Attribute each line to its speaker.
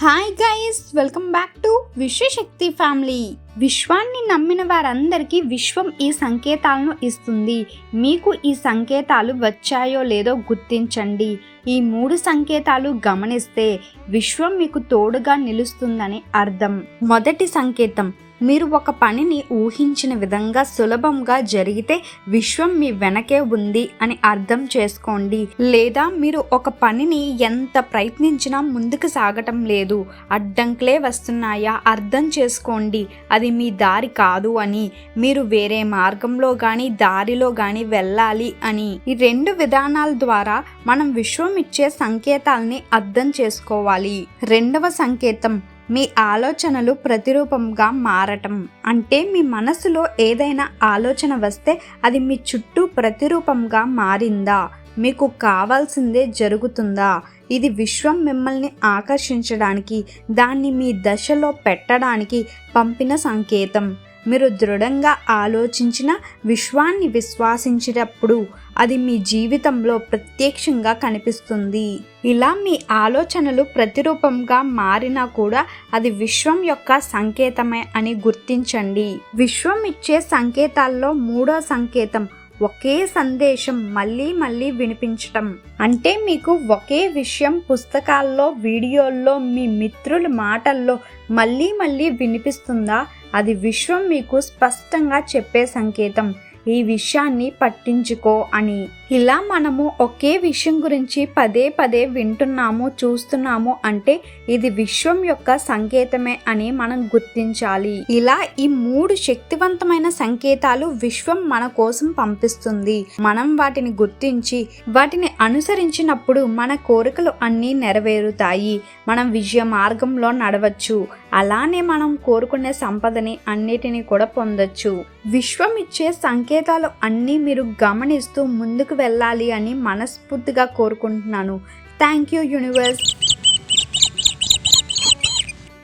Speaker 1: Hi guys, welcome back to Vishwashakti family. విశ్వాన్ని నమ్మిన వారందరికీ విశ్వం ఈ సంకేతాలను ఇస్తుంది. మీకు ఈ సంకేతాలు వచ్చాయో లేదో గుర్తించండి. ఈ 3 సంకేతాలు గమనిస్తే విశ్వం మీకు తోడుగా నిలుస్తుందని అర్థం. మొదటి సంకేతం, మీరు ఒక పనిని ఊహించిన విధంగా సులభంగా జరిగితే విశ్వం మీ వెనకే ఉంది అని అర్థం చేసుకోండి. లేదా మీరు ఒక పనిని ఎంత ప్రయత్నించినా ముందుకు సాగటం లేదు, అడ్డంకులే వస్తున్నాయా అర్థం చేసుకోండి, అది మీ దారి కాదు అని, మీరు వేరే మార్గంలో కానీ దారిలో కానీ వెళ్ళాలి అని. ఈ 2 విధానాల ద్వారా మనం విశ్వం ఇచ్చే సంకేతాలని అర్థం చేసుకోవాలి. రెండవ సంకేతం, మీ ఆలోచనలు ప్రతిరూపంగా మారటం. అంటే మీ మనసులో ఏదైనా ఆలోచన వస్తే అది మీ చుట్టూ ప్రతిరూపంగా మారిందా, మీకు కావాల్సిందే జరుగుతుందా. ఇది విశ్వం మిమ్మల్ని ఆకర్షించడానికి, దాన్ని మీ దశలో పెట్టడానికి పంపిన సంకేతం. మీరు దృఢంగా ఆలోచించిన విశ్వాన్ని విశ్వాసించినప్పుడు అది మీ జీవితంలో ప్రత్యక్షంగా కనిపిస్తుంది. ఇలా మీ ఆలోచనలు ప్రతిరూపంగా మారినా కూడా అది విశ్వం యొక్క సంకేతమే అని గుర్తించండి. విశ్వం ఇచ్చే సంకేతాల్లో 3వ సంకేతం, ఒకే సందేశం మళ్ళీ మళ్ళీ వినిపించటం. అంటే మీకు ఒకే విషయం పుస్తకాల్లో, వీడియోల్లో, మీ మిత్రుల మాటల్లో మళ్ళీ మళ్ళీ వినిపిస్తుందా, అది విశ్వం మీకు స్పష్టంగా చెప్పే సంకేతం, ఈ విషయాన్ని పట్టించుకో అని. ఇలా మనము ఒకే విషయం గురించి పదే పదే వింటున్నాము, చూస్తున్నాము అంటే ఇది విశ్వం యొక్క సంకేతమే అని మనం గుర్తించాలి. ఇలా ఈ 3 శక్తివంతమైన సంకేతాలు విశ్వం మన కోసం పంపిస్తుంది. మనం వాటిని గుర్తించి వాటిని అనుసరించినప్పుడు మన కోరికలు అన్నీ నెరవేరుతాయి, మనం విజయ మార్గంలో నడవచ్చు, అలానే మనం కోరుకునే సంపదని అన్నిటినీ కూడా పొందొచ్చు. విశ్వం ఇచ్చే సంకేతాలు అన్నీ మీరు గమనిస్తూ ముందుకు వెళ్ళాలి అని మనస్ఫూర్తిగా కోరుకుంటున్నాను. Thank you universe.